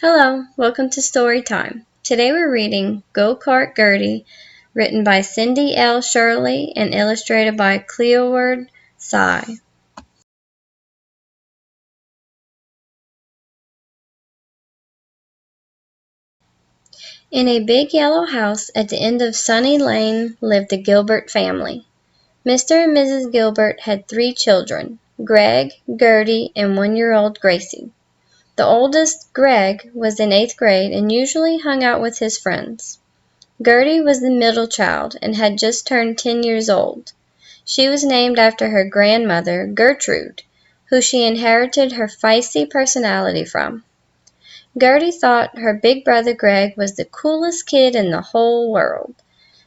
Hello, welcome to Story Time. Today we're reading Cart Gertie, written by Cindy Shirley and illustrated by Cleoward. In a big yellow house at the end of Sunny Lane lived the Gilbert family. Mr. and Mrs. Gilbert had 3 children, Greg, Gertie, and 1-year-old Gracie. The oldest, Greg, was in 8th grade and usually hung out with his friends. Gertie was the middle child and had just turned 10 years old. She was named after her grandmother, Gertrude, who she inherited her feisty personality from. Gertie thought her big brother Greg was the coolest kid in the whole world.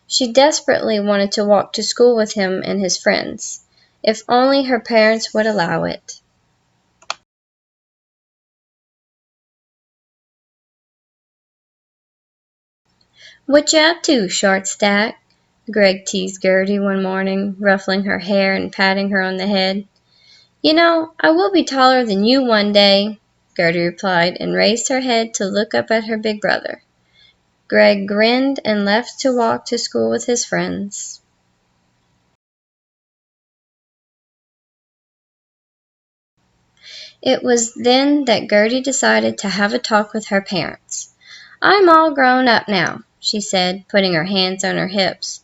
She desperately wanted to walk to school with him and his friends, if only her parents would allow it. "What you up to, short stack?" Greg teased Gertie one morning, ruffling her hair and patting her on the head. "You know, I will be taller than you one day," Gertie replied, and raised her head to look up at her big brother. Greg grinned and left to walk to school with his friends. It was then that Gertie decided to have a talk with her parents. "I'm all grown up now," she said, putting her hands on her hips.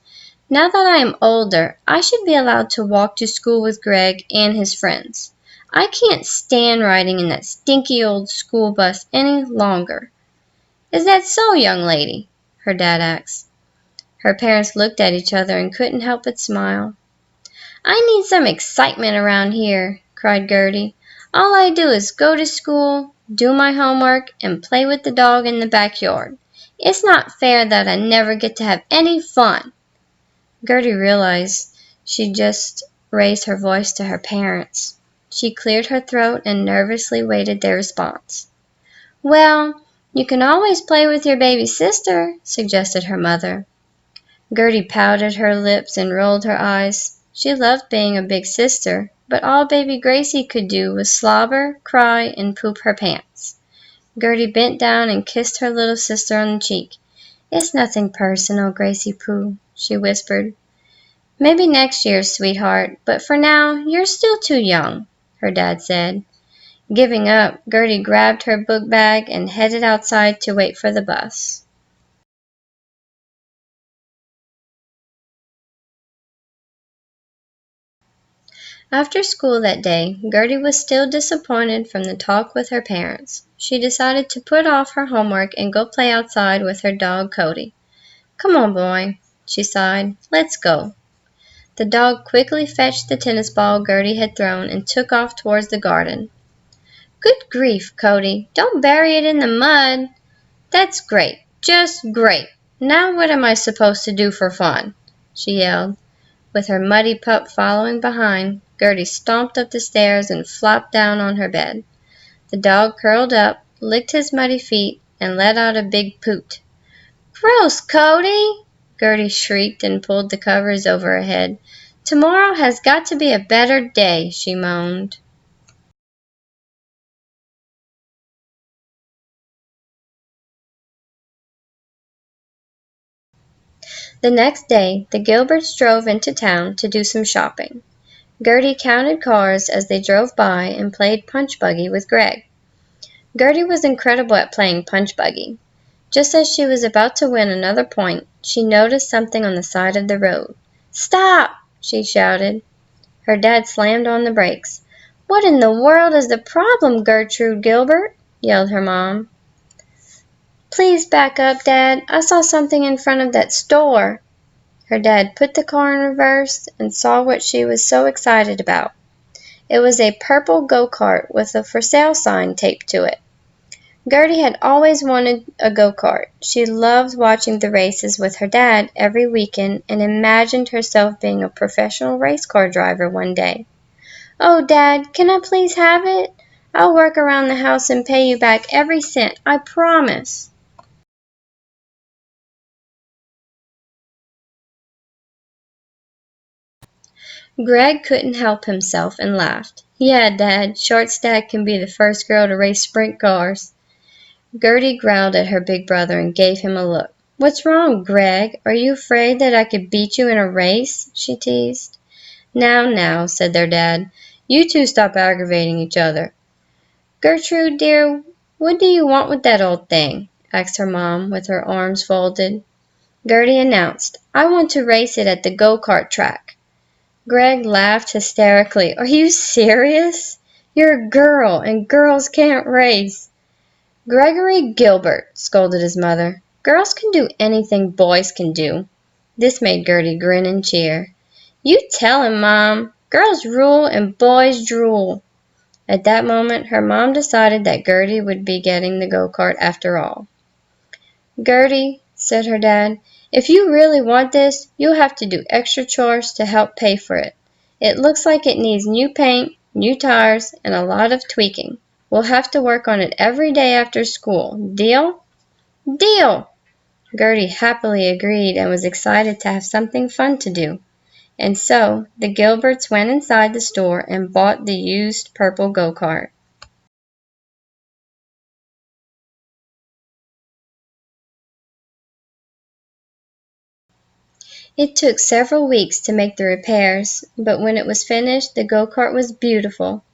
"Now that I am older, I should be allowed to walk to school with Greg and his friends. I can't stand riding in that stinky old school bus any longer." "Is that so, young lady?" her dad asked. Her parents looked at each other and couldn't help but smile. "I need some excitement around here," cried Gertie. "All I do is go to school, do my homework, and play with the dog in the backyard. It's not fair that I never get to have any fun." Gertie realized she'd just raised her voice to her parents. She cleared her throat and nervously waited their response. "Well, you can always play with your baby sister," suggested her mother. Gertie pouted her lips and rolled her eyes. She loved being a big sister, but all baby Gracie could do was slobber, cry, and poop her pants. Gertie bent down and kissed her little sister on the cheek. "It's nothing personal, Gracie Pooh," she whispered. "Maybe next year, sweetheart, but for now, you're still too young," her dad said. Giving up, Gertie grabbed her book bag and headed outside to wait for the bus. After school that day, Gertie was still disappointed from the talk with her parents. She decided to put off her homework and go play outside with her dog Cody. "Come on, boy," she sighed. "Let's go." The dog quickly fetched the tennis ball Gertie had thrown and took off towards the garden. "Good grief, Cody, don't bury it in the mud." "That's great, just great. Now what am I supposed to do for fun?" she yelled. With her muddy pup following behind, Gertie stomped up the stairs and flopped down on her bed. The dog curled up, licked his muddy feet, and let out a big poot. "Gross, Cody!" Gertie shrieked and pulled the covers over her head. "Tomorrow has got to be a better day," she moaned. The next day, the Gilberts drove into town to do some shopping. Gertie counted cars as they drove by and played punch buggy with Greg. Gertie was incredible at playing punch buggy. Just as she was about to win another point, she noticed something on the side of the road. "Stop!" she shouted. Her dad slammed on the brakes. "What in the world is the problem, Gertrude Gilbert?" yelled her mom. "Please back up, Dad. I saw something in front of that store." Her dad put the car in reverse and saw what she was so excited about. It was a purple go-kart with a for sale sign taped to it. Gertie had always wanted a go-kart. She loved watching the races with her dad every weekend and imagined herself being a professional race car driver one day. "Oh, Dad, can I please have it? I'll work around the house and pay you back every cent, I promise." Greg couldn't help himself and laughed. "Yeah, Dad, Short Stack can be the first girl to race sprint cars." Gertie growled at her big brother and gave him a look. "What's wrong, Greg? Are you afraid that I could beat you in a race?" she teased. Now, said their dad. "You two stop aggravating each other." "Gertrude, dear, what do you want with that old thing?" asked her mom, with her arms folded. Gertie announced, "I want to race it at the go-kart track." Greg laughed hysterically. "Are you serious? You're a girl, and girls can't race." "Gregory Gilbert," scolded his mother. "Girls can do anything boys can do." This made Gertie grin and cheer. "You tell him, Mom. Girls rule and boys drool." At that moment, her mom decided that Gertie would be getting the go-kart after all. "Gertie," said her dad, "if you really want this, you'll have to do extra chores to help pay for it. It looks like it needs new paint, new tires, and a lot of tweaking. We'll have to work on it every day after school. Deal?" "Deal!" Gertie happily agreed and was excited to have something fun to do. And so, the Gilberts went inside the store and bought the used purple go-kart. It took several weeks to make the repairs, but when it was finished, the go-kart was beautiful.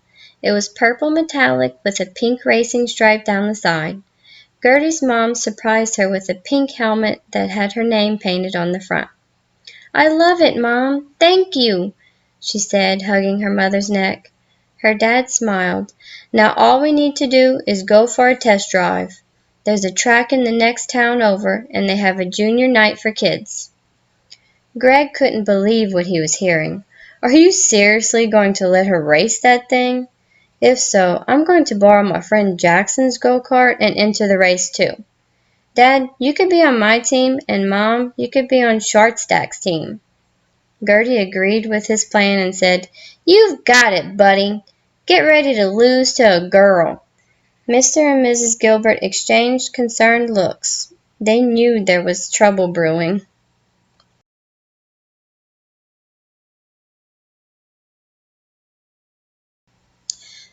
It was purple metallic with a pink racing stripe down the side. Gertie's mom surprised her with a pink helmet that had her name painted on the front. "I love it, Mom. Thank you," she said, hugging her mother's neck. Her dad smiled. "Now all we need to do is go for a test drive. There's a track in the next town over, and they have a junior night for kids." Greg couldn't believe what he was hearing. "Are you seriously going to let her race that thing? If so, I'm going to borrow my friend Jackson's go-kart and enter the race too. Dad, you could be on my team, and Mom, you could be on Shortstack's team." Gertie agreed with his plan and said, "You've got it, buddy. Get ready to lose to a girl." Mr. and Mrs. Gilbert exchanged concerned looks. They knew there was trouble brewing.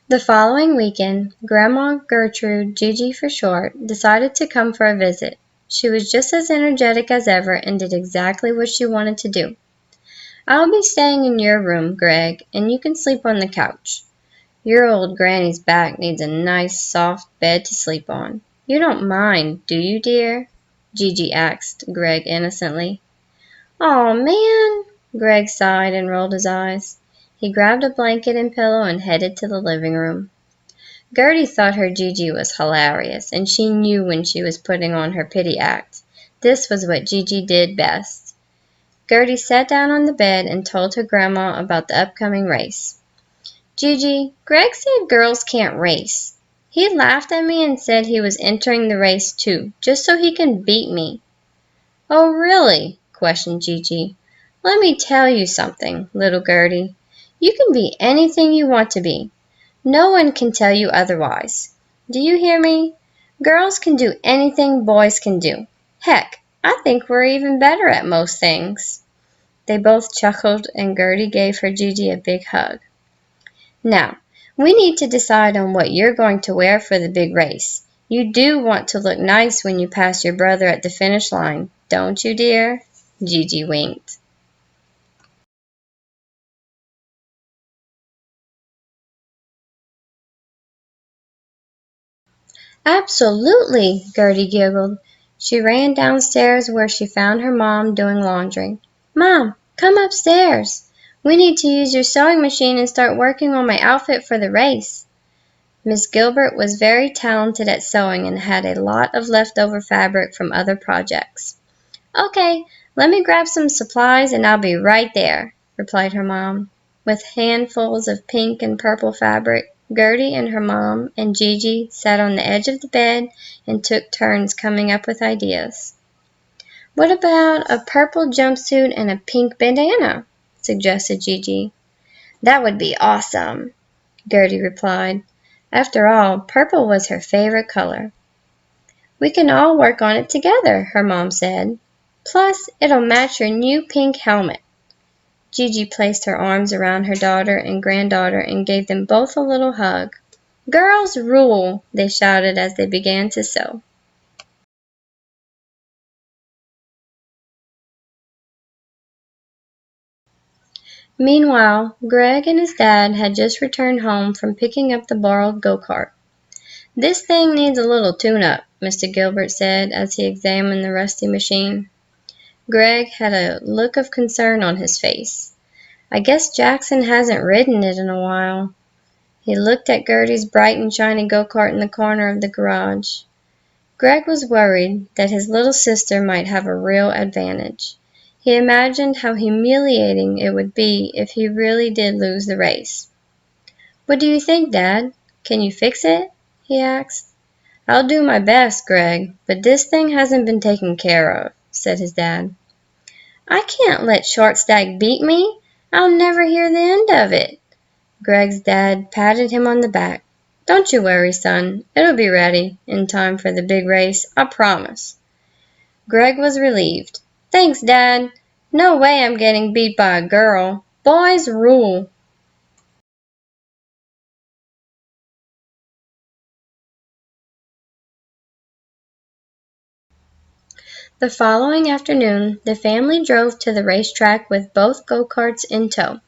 The following weekend, Grandma Gertrude, Gigi for short, decided to come for a visit. She was just as energetic as ever and did exactly what she wanted to do. "I'll be staying in your room, Greg, and you can sleep on the couch. Your old granny's back needs a nice, soft bed to sleep on. You don't mind, do you, dear?" Gigi asked Greg innocently. "Aw, man!" Greg sighed and rolled his eyes. He grabbed a blanket and pillow and headed to the living room. Gertie thought her Gigi was hilarious, and she knew when she was putting on her pity act. This was what Gigi did best. Gertie sat down on the bed and told her grandma about the upcoming race. "Gigi, Greg said girls can't race. He laughed at me and said he was entering the race too, just so he can beat me." "Oh, really?" questioned Gigi. "Let me tell you something, little Gertie. You can be anything you want to be. No one can tell you otherwise. Do you hear me? Girls can do anything boys can do. Heck, I think we're even better at most things." They both chuckled, and Gertie gave her Gigi a big hug. "Now, we need to decide on what you're going to wear for the big race. You do want to look nice when you pass your brother at the finish line, don't you, dear?" Gigi winked. "Absolutely," Gertie giggled. She ran downstairs where she found her mom doing laundry. "Mom, come upstairs. We need to use your sewing machine and start working on my outfit for the race." Miss Gilbert was very talented at sewing and had a lot of leftover fabric from other projects. "Okay, let me grab some supplies and I'll be right there," replied her mom. With handfuls of pink and purple fabric, Gertie and her mom and Gigi sat on the edge of the bed and took turns coming up with ideas. "What about a purple jumpsuit and a pink bandana?" suggested Gigi. "That would be awesome," Gertie replied. After all, purple was her favorite color. "We can all work on it together," her mom said. "Plus, it'll match your new pink helmet." Gigi placed her arms around her daughter and granddaughter and gave them both a little hug. Girls rule, they shouted as they began to sew. Meanwhile, Greg and his dad had just returned home from picking up the borrowed go-kart. "This thing needs a little tune-up," Mr. Gilbert said as he examined the rusty machine. Greg had a look of concern on his face. "I guess Jackson hasn't ridden it in a while." He looked at Gertie's bright and shiny go-kart in the corner of the garage. Greg was worried that his little sister might have a real advantage. He imagined how humiliating it would be if he really did lose the race. "What do you think, Dad? Can you fix it?" he asked. "I'll do my best, Greg, but this thing hasn't been taken care of," said his dad. "I can't let Shortstack beat me. I'll never hear the end of it." Greg's dad patted him on the back. "Don't you worry, son. It'll be ready in time for the big race, I promise." Greg was relieved. "Thanks, Dad. No way I'm getting beat by a girl. Boys rule." The following afternoon, the family drove to the racetrack with both go-karts in tow.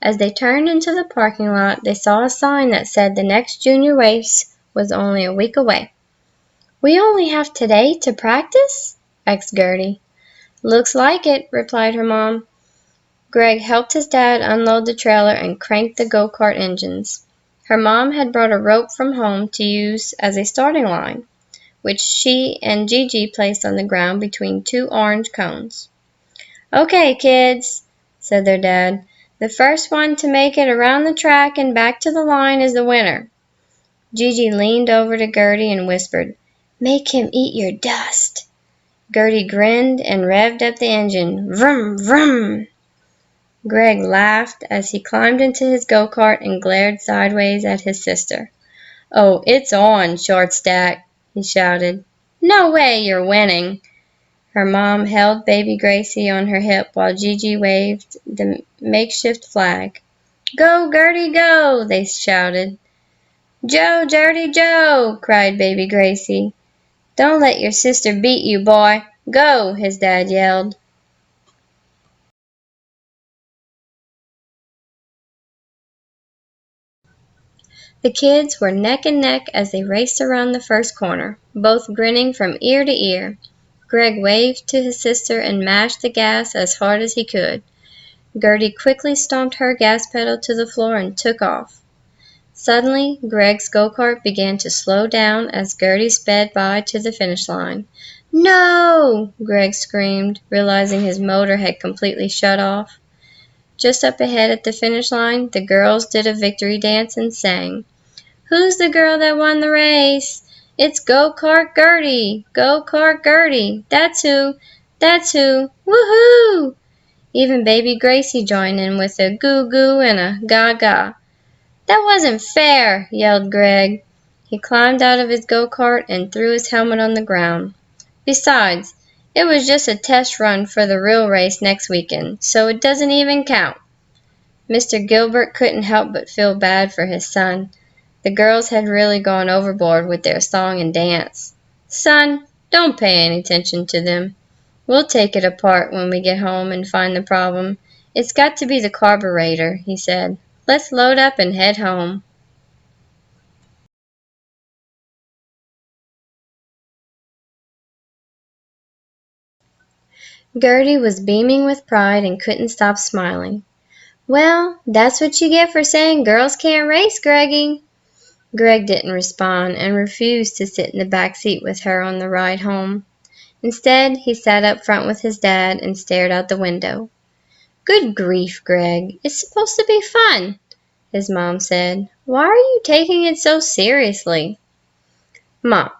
As they turned into the parking lot, they saw a sign that said the next junior race was only a week away. "We only have today to practice?" asked Gertie. "Looks like it," replied her mom. Greg helped his dad unload the trailer and cranked the go-kart engines. Her mom had brought a rope from home to use as a starting line, which she and Gigi placed on the ground between two orange cones. "Okay, kids," said their dad. "The first one to make it around the track and back to the line is the winner." Gigi leaned over to Gertie and whispered, "Make him eat your dust." Gertie grinned and revved up the engine. Vroom, vroom. Greg laughed as he climbed into his go-kart and glared sideways at his sister. "Oh, it's on, Shortstack," he shouted. "No way you're winning." Her mom held baby Gracie on her hip while Gigi waved the makeshift flag. "Go, Gertie, go!" they shouted. "Joe, Dirty Joe!" cried baby Gracie. "Don't let your sister beat you, boy. Go!" his dad yelled. The kids were neck and neck as they raced around the first corner, both grinning from ear to ear. Greg waved to his sister and mashed the gas as hard as he could. Gertie quickly stomped her gas pedal to the floor and took off. Suddenly, Greg's go-kart began to slow down as Gertie sped by to the finish line. "No!" Greg screamed, realizing his motor had completely shut off. Just up ahead at the finish line, the girls did a victory dance and sang, "Who's the girl that won the race? It's Go-Cart Gertie! Go-Cart Gertie! That's who! That's who! Woohoo!" Even baby Gracie joined in with a goo-goo and a ga-ga. "That wasn't fair!" yelled Greg. He climbed out of his go-kart and threw his helmet on the ground. "Besides, it was just a test run for the real race next weekend, so it doesn't even count." Mr. Gilbert couldn't help but feel bad for his son. The girls had really gone overboard with their song and dance. "Son, don't pay any attention to them. We'll take it apart when we get home and find the problem. It's got to be the carburetor," he said. "Let's load up and head home." Gertie was beaming with pride and couldn't stop smiling. "Well, that's what you get for saying girls can't race, Greggy." Greg didn't respond and refused to sit in the back seat with her on the ride home. Instead, he sat up front with his dad and stared out the window. "Good grief, Greg, it's supposed to be fun," his mom said. "Why are you taking it so seriously?" "Mom,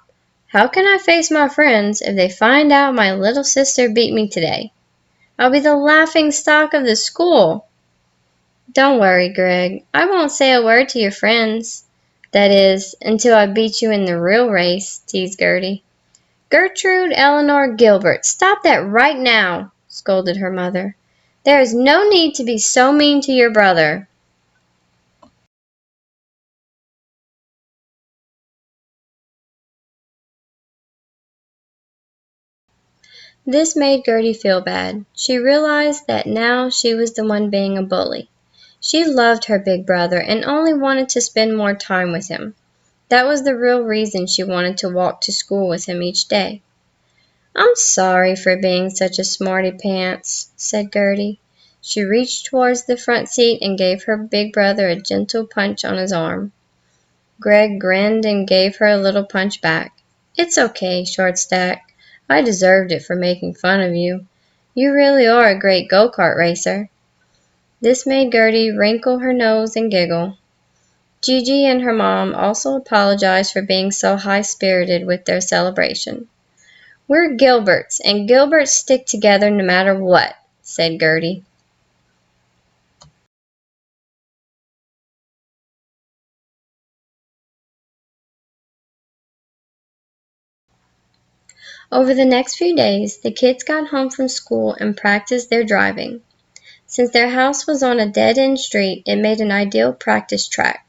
how can I face my friends if they find out my little sister beat me today? I'll be the laughing stock of the school." "Don't worry, Greg. I won't say a word to your friends. That is, until I beat you in the real race," teased Gertie. "Gertrude Eleanor Gilbert, stop that right now," scolded her mother. "There is no need to be so mean to your brother." This made Gertie feel bad. She realized that now she was the one being a bully. She loved her big brother and only wanted to spend more time with him. That was the real reason she wanted to walk to school with him each day. "I'm sorry for being such a smarty pants," said Gertie. She reached towards the front seat and gave her big brother a gentle punch on his arm. Greg grinned and gave her a little punch back. "It's okay, Short Stack. I deserved it for making fun of you. You really are a great go-kart racer." This made Gertie wrinkle her nose and giggle. Gigi and her mom also apologized for being so high-spirited with their celebration. "We're Gilberts, and Gilberts stick together no matter what," said Gertie. Over the next few days, the kids got home from school and practiced their driving. Since their house was on a dead-end street, it made an ideal practice track.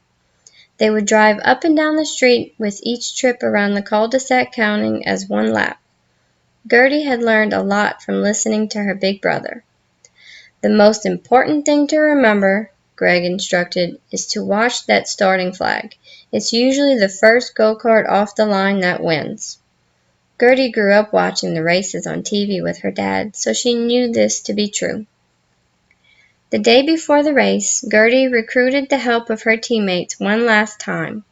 They would drive up and down the street, with each trip around the cul-de-sac counting as one lap. Gertie had learned a lot from listening to her big brother. "The most important thing to remember," Greg instructed, "is to watch that starting flag. It's usually the first go-kart off the line that wins." Gertie grew up watching the races on TV with her dad, so she knew this to be true. The day before the race, Gertie recruited the help of her teammates one last time.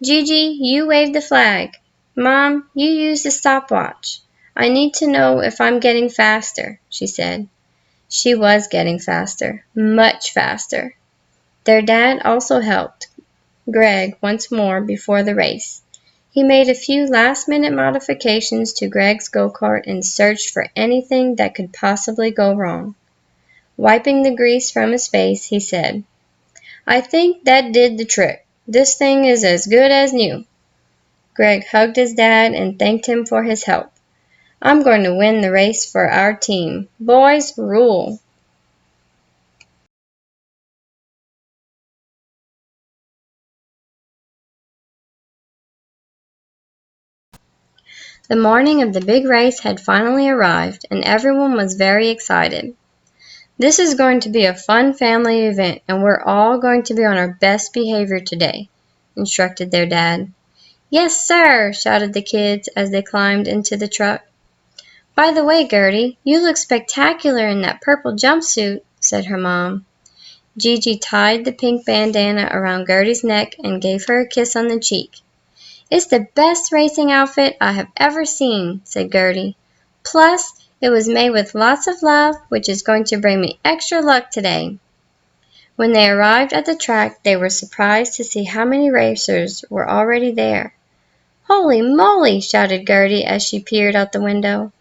"Gigi, you wave the flag. Mom, you use the stopwatch. I need to know if I'm getting faster," she said. She was getting faster, much faster. Their dad also helped Greg once more before the race. He made a few last-minute modifications to Greg's go-kart and searched for anything that could possibly go wrong. Wiping the grease from his face, he said, "I think that did the trick. This thing is as good as new." Greg hugged his dad and thanked him for his help. "I'm going to win the race for our team. Boys, rule." The morning of the big race had finally arrived, and everyone was very excited. "This is going to be a fun family event, and we're all going to be on our best behavior today," instructed their dad. "Yes, sir!" shouted the kids as they climbed into the truck. "By the way, Gertie, you look spectacular in that purple jumpsuit," said her mom. Gigi tied the pink bandana around Gertie's neck and gave her a kiss on the cheek. "It's the best racing outfit I have ever seen," said Gertie. "Plus, it was made with lots of love, which is going to bring me extra luck today." When they arrived at the track, they were surprised to see how many racers were already there. "Holy moly!" shouted Gertie as she peered out the window.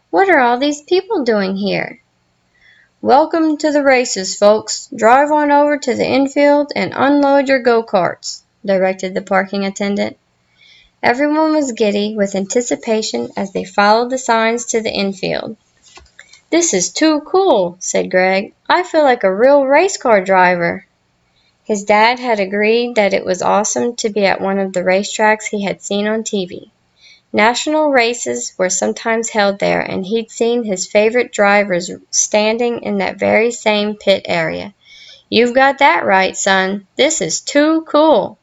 "What are all these people doing here?" "Welcome to the races, folks. Drive on over to the infield and unload your go-karts," directed the parking attendant. Everyone was giddy with anticipation as they followed the signs to the infield. "This is too cool," said Greg. "I feel like a real race car driver." His dad had agreed that it was awesome to be at one of the racetracks he had seen on TV. National races were sometimes held there, and he'd seen his favorite drivers standing in that very same pit area. "You've got that right, son. This is too cool."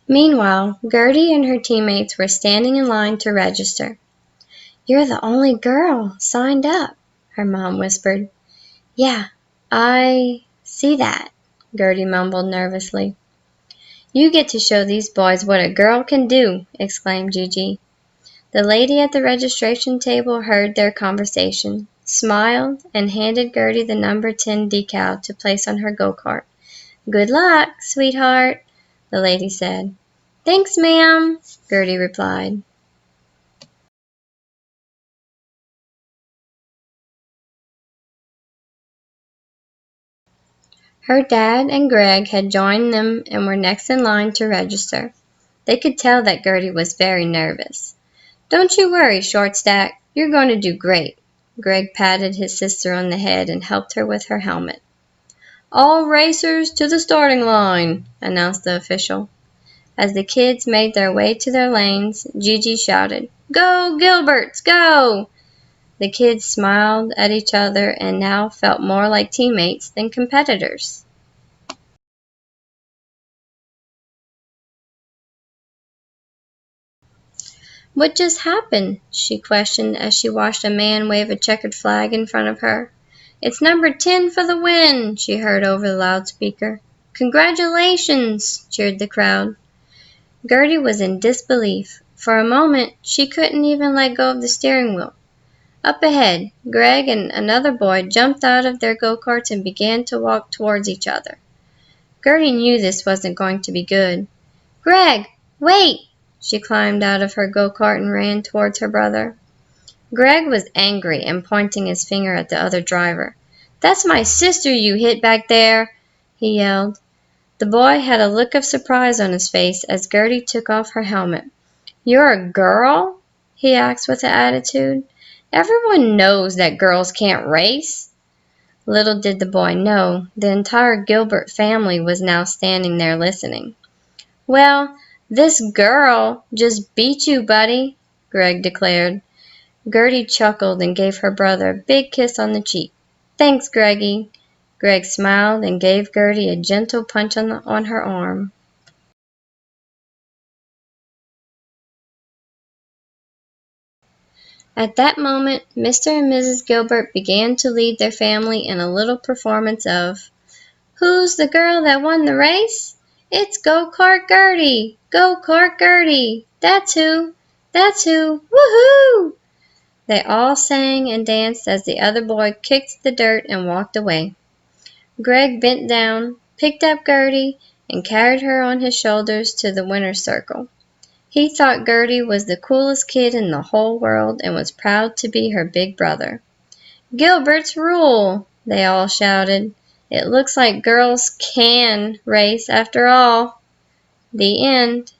Meanwhile, Gertie and her teammates were standing in line to register. "You're the only girl signed up," her mom whispered. "Yeah, I see that," Gertie mumbled nervously. "You get to show these boys what a girl can do," exclaimed Gigi. The lady at the registration table heard their conversation, smiled, and handed Gertie the number 10 decal to place on her go-kart. "Good luck, sweetheart," the lady said. "Thanks, ma'am," Gertie replied. Her dad and Greg had joined them and were next in line to register. They could tell that Gertie was very nervous. "Don't you worry, Short Stack. You're going to do great." Greg patted his sister on the head and helped her with her helmet. "All racers to the starting line," announced the official. As the kids made their way to their lanes, Gigi shouted, "Go, Gilberts, go!" The kids smiled at each other and now felt more like teammates than competitors. "What just happened?" she questioned as she watched a man wave a checkered flag in front of her. "It's number 10 for the win," she heard over the loudspeaker. "Congratulations!" cheered the crowd. Gertie was in disbelief. For a moment, she couldn't even let go of the steering wheel. Up ahead, Greg and another boy jumped out of their go-karts and began to walk towards each other. Gertie knew this wasn't going to be good. "Greg, wait!" She climbed out of her go-kart and ran towards her brother. Greg was angry and pointing his finger at the other driver. "That's my sister you hit back there!" he yelled. The boy had a look of surprise on his face as Gertie took off her helmet. "You're a girl?" he asked with an attitude. "Everyone knows that girls can't race." Little did the boy know, the entire Gilbert family was now standing there listening. "Well, this girl just beat you, buddy," Greg declared. Gertie chuckled and gave her brother a big kiss on the cheek. "Thanks, Greggy." Greg smiled and gave Gertie a gentle punch on her arm. At that moment, Mr. and Mrs. Gilbert began to lead their family in a little performance of "Who's the girl that won the race? It's Cart Gertie! Cart Gertie! That's who! That's who! Woohoo!" They all sang and danced as the other boy kicked the dirt and walked away. Greg bent down, picked up Gertie, and carried her on his shoulders to the winner's circle. He thought Gertie was the coolest kid in the whole world and was proud to be her big brother. "Gilbert's rule!" they all shouted. "It looks like girls can race after all." The end.